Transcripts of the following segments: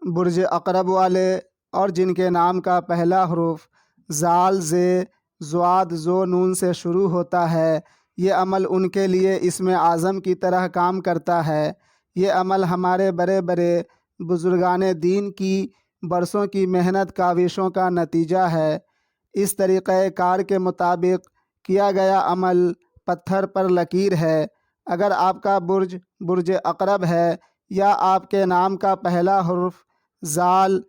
برج اقرب والے اور جن کے نام کا پہلا حرف زال زے زواد زو نون سے شروع ہوتا ہے، یہ عمل ان کے لیے اسم اعظم کی طرح کام کرتا ہے۔ یہ عمل ہمارے بڑے بڑے بزرگان دین کی برسوں کی محنت کاوشوں کا نتیجہ ہے۔ اس طریقہ کار کے مطابق کیا گیا عمل پتھر پر لکیر ہے۔ اگر آپ کا برج اقرب ہے یا آپ کے نام کا پہلا حرف زال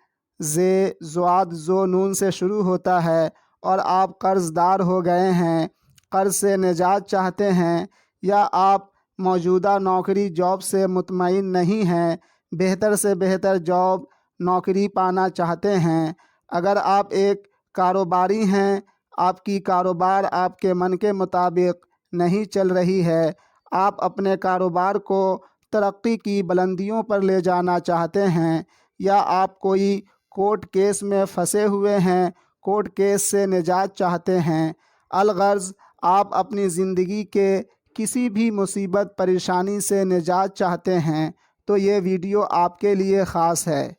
زے زواد زو نون سے شروع ہوتا ہے اور آپ قرض دار ہو گئے ہیں، قرض سے نجات چاہتے ہیں، یا آپ موجودہ نوکری جاب سے مطمئن نہیں ہیں، بہتر سے بہتر جاب نوکری پانا چاہتے ہیں، اگر آپ ایک کاروباری ہیں، آپ کی کاروبار آپ کے من کے مطابق نہیں چل رہی ہے، آپ اپنے کاروبار کو ترقی کی بلندیوں پر لے جانا چاہتے ہیں، یا آپ کوئی کورٹ کیس میں پھنسے ہوئے ہیں، کورٹ کیس سے نجات چاہتے ہیں، الغرض آپ اپنی زندگی کے کسی بھی مصیبت پریشانی سے نجات چاہتے ہیں، تو یہ ویڈیو آپ کے لیے خاص ہے۔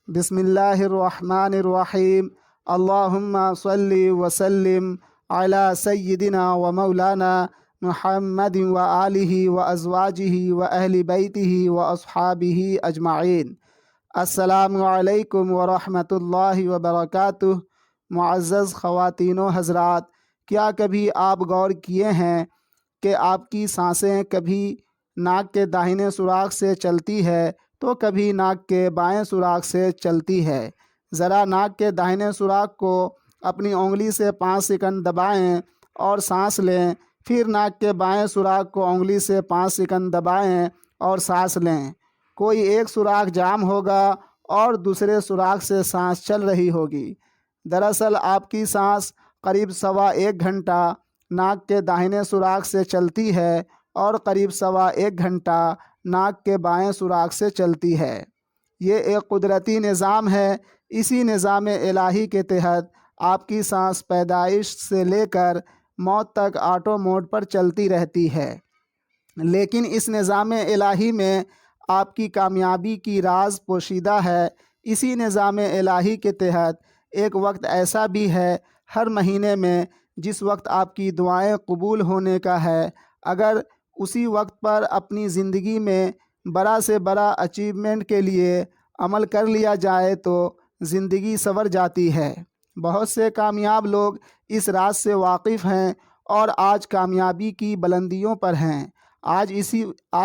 بسم اللہ الرحمن الرحیم۔ اللہم صلی وسلم علی سیدنا و مولانا محمد و آلہ و ازواجہ و اہل بیتہ و اصحابہ اجمعین۔ السلام علیکم ورحمۃ اللہ وبرکاتہ۔ معزز خواتین و حضرات، کیا کبھی آپ غور کیے ہیں کہ آپ کی سانسیں کبھی ناک کے داہنے سوراخ سے چلتی ہے تو کبھی ناک کے بائیں سوراخ سے چلتی ہے؟ ذرا ناک کے داہنے سوراخ کو اپنی انگلی سے 5 سیکنڈ دبائیں اور سانس لیں، پھر ناک کے بائیں سوراخ کو انگلی سے 5 سیکنڈ دبائیں اور سانس لیں۔ کوئی ایک سوراخ جام ہوگا اور دوسرے سوراخ سے سانس چل رہی ہوگی۔ دراصل آپ کی سانس قریب 1.25 گھنٹہ ناک کے داہنے سوراخ سے چلتی ہے اور قریب 1.25 گھنٹہ ناک کے بائیں سوراخ سے چلتی ہے۔ یہ ایک قدرتی نظام ہے۔ اسی نظام الہی کے تحت آپ کی سانس پیدائش سے لے کر موت تک آٹو موڈ پر چلتی رہتی ہے۔ لیکن اس نظام الہی میں آپ کی کامیابی کی راز پوشیدہ ہے۔ اسی نظام الہی کے تحت ایک وقت ایسا بھی ہے ہر مہینے میں جس وقت آپ کی دعائیں قبول ہونے کا ہے، اگر اسی وقت پر اپنی زندگی میں بڑا سے بڑا اچیومنٹ کے لیے عمل کر لیا جائے تو زندگی سنور جاتی ہے۔ بہت سے کامیاب لوگ اس راز سے واقف ہیں اور آج کامیابی کی بلندیوں پر ہیں۔ آج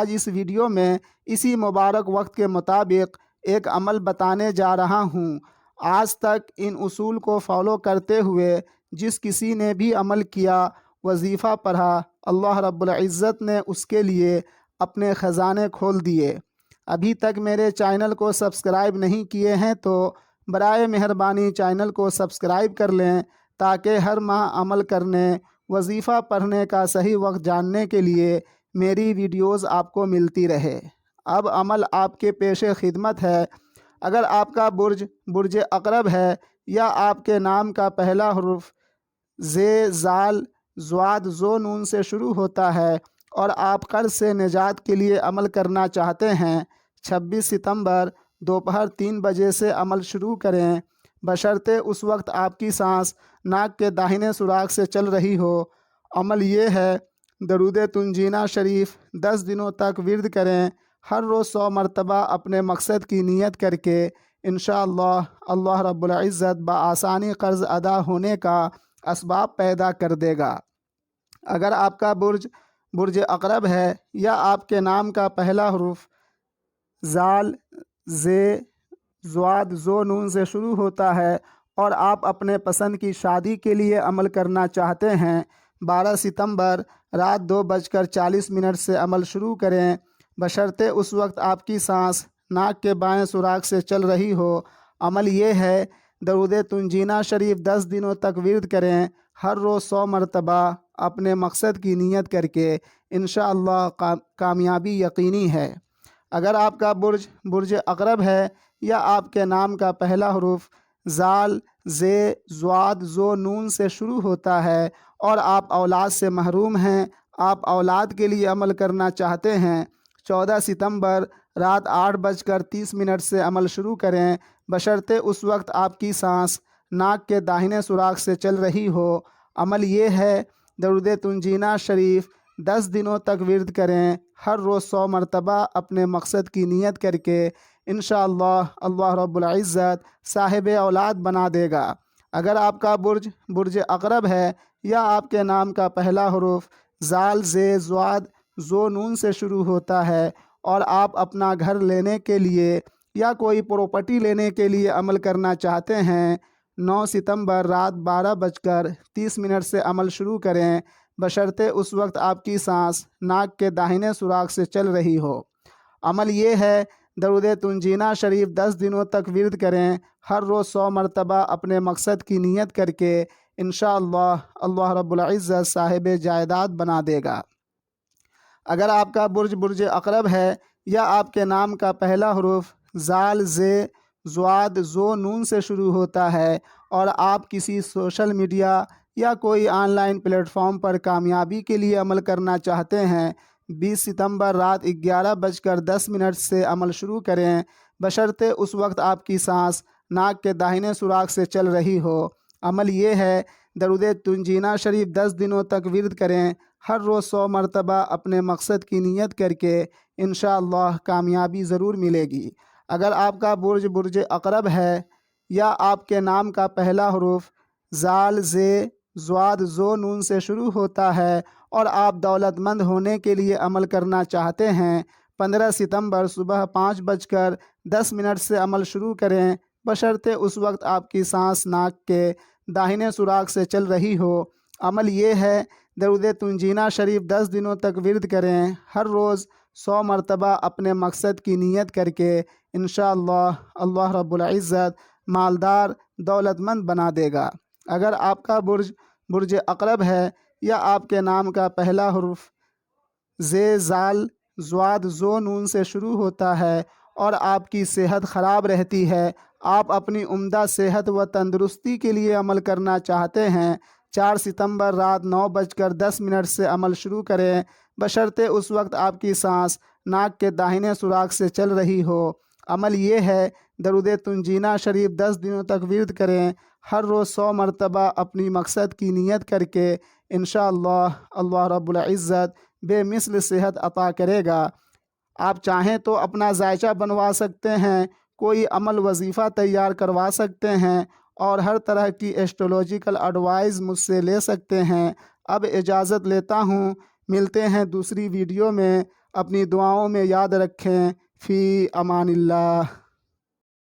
اس ویڈیو میں اسی مبارک وقت کے مطابق ایک عمل بتانے جا رہا ہوں۔ آج تک ان اصول کو فالو کرتے ہوئے جس کسی نے بھی عمل کیا، وظیفہ پڑھا، اللہ رب العزت نے اس کے لیے اپنے خزانے کھول دیے۔ ابھی تک میرے چینل کو سبسکرائب نہیں کیے ہیں تو برائے مہربانی چینل کو سبسکرائب کر لیں تاکہ ہر ماہ عمل کرنے، وظیفہ پڑھنے کا صحیح وقت جاننے کے لیے میری ویڈیوز آپ کو ملتی رہے۔ اب عمل آپ کے پیش خدمت ہے۔ اگر آپ کا برج اقرب ہے یا آپ کے نام کا پہلا حرف زے زال زواد زو نون سے شروع ہوتا ہے اور آپ قرض سے نجات کے لیے عمل کرنا چاہتے ہیں، 26 ستمبر دوپہر 3 بجے سے عمل شروع کریں، بشرطے اس وقت آپ کی سانس ناک کے داہنے سوراخ سے چل رہی ہو۔ عمل یہ ہے، درود تنجینہ شریف 10 دنوں تک ورد کریں، ہر روز 100 مرتبہ اپنے مقصد کی نیت کر کے انشاءاللہ اللہ رب العزت بآسانی قرض ادا ہونے کا اسباب پیدا کر دے گا۔ اگر آپ کا برج اقرب ہے یا آپ کے نام کا پہلا حرف زال زے زواد زو نون سے شروع ہوتا ہے اور آپ اپنے پسند کی شادی کے لیے عمل کرنا چاہتے ہیں، 12 ستمبر رات 2:40 سے عمل شروع کریں، بشرطے اس وقت آپ کی سانس ناک کے بائیں سوراخ سے چل رہی ہو۔ عمل یہ ہے، درود تنجینہ شریف 10 دنوں تک ورد کریں، ہر روز 100 مرتبہ اپنے مقصد کی نیت کر کے انشاءاللہ کامیابی یقینی ہے۔ اگر آپ کا برج اقرب ہے یا آپ کے نام کا پہلا حرف زال زے زواد زو نون سے شروع ہوتا ہے اور آپ اولاد سے محروم ہیں، آپ اولاد کے لیے عمل کرنا چاہتے ہیں، 14 ستمبر رات 8:30 سے عمل شروع کریں، بشرطے اس وقت آپ کی سانس ناک کے داہنے سوراخ سے چل رہی ہو۔ عمل یہ ہے، درود تنجینہ شریف 10 دنوں تک ورد کریں، ہر روز 100 مرتبہ اپنے مقصد کی نیت کر کے انشاءاللہ اللہ رب العزت صاحب اولاد بنا دے گا۔ اگر آپ کا برج عقرب ہے یا آپ کے نام کا پہلا حرف زال ز ضاد ذو نون سے شروع ہوتا ہے اور آپ اپنا گھر لینے کے لیے یا کوئی پراپرٹی لینے کے لیے عمل کرنا چاہتے ہیں، 9 ستمبر رات 12:30 سے عمل شروع کریں، بشرطے اس وقت آپ کی سانس ناک کے داہنے سوراخ سے چل رہی ہو۔ عمل یہ ہے، درود تنجینہ شریف 10 دنوں تک ورد کریں، ہر روز 100 مرتبہ اپنے مقصد کی نیت کر کے انشاءاللہ اللہ رب العزت صاحب جائیداد بنا دے گا۔ اگر آپ کا برج عقرب ہے یا آپ کے نام کا پہلا حرف زال ز ضاد ذو نون سے شروع ہوتا ہے اور آپ کسی سوشل میڈیا یا کوئی آن لائن پلیٹ فارم پر کامیابی کے لیے عمل کرنا چاہتے ہیں، 20 ستمبر رات 11:10 سے عمل شروع کریں، بشرطے اس وقت آپ کی سانس ناک کے داہنے سوراخ سے چل رہی ہو۔ عمل یہ ہے، درود تنجینہ شریف 10 دنوں تک ورد کریں، ہر روز 100 مرتبہ اپنے مقصد کی نیت کر کے انشاءاللہ کامیابی ضرور ملے گی۔ اگر آپ کا برج عقرب ہے یا آپ کے نام کا پہلا حرف زال ز ضاد ذو نون سے شروع ہوتا ہے اور آپ دولت مند ہونے کے لیے عمل کرنا چاہتے ہیں، 15 ستمبر صبح 5:10 سے عمل شروع کریں، بشرطے اس وقت آپ کی سانس ناک کے داہنے سوراخ سے چل رہی ہو۔ عمل یہ ہے، درود تنجینہ شریف 10 دنوں تک ورد کریں، ہر روز 100 مرتبہ اپنے مقصد کی نیت کر کے انشاءاللہ اللہ رب العزت مالدار دولت مند بنا دے گا۔ اگر آپ کا برج عقرب ہے یا آپ کے نام کا پہلا حرف ز زال ضاد ذو نون سے شروع ہوتا ہے اور آپ کی صحت خراب رہتی ہے، آپ اپنی عمدہ صحت و تندرستی کے لیے عمل کرنا چاہتے ہیں، 4 ستمبر رات 9:10 سے عمل شروع کریں، بشرطے اس وقت آپ کی سانس ناک کے داہنے سوراخ سے چل رہی ہو۔ عمل یہ ہے، درود تنجینہ شریف 10 دنوں تک ورد کریں، ہر روز 100 مرتبہ اپنی مقصد کی نیت کر کے انشاءاللہ اللہ رب العزت بے مثل صحت عطا کرے گا۔ آپ چاہیں تو اپنا ذائچہ بنوا سکتے ہیں، کوئی عمل وظیفہ تیار کروا سکتے ہیں اور ہر طرح کی ایسٹرولوجیکل ایڈوائز مجھ سے لے سکتے ہیں۔ اب اجازت لیتا ہوں، ملتے ہیں دوسری ویڈیو میں، اپنی دعاؤں میں یاد رکھیں، فی امان اللہ۔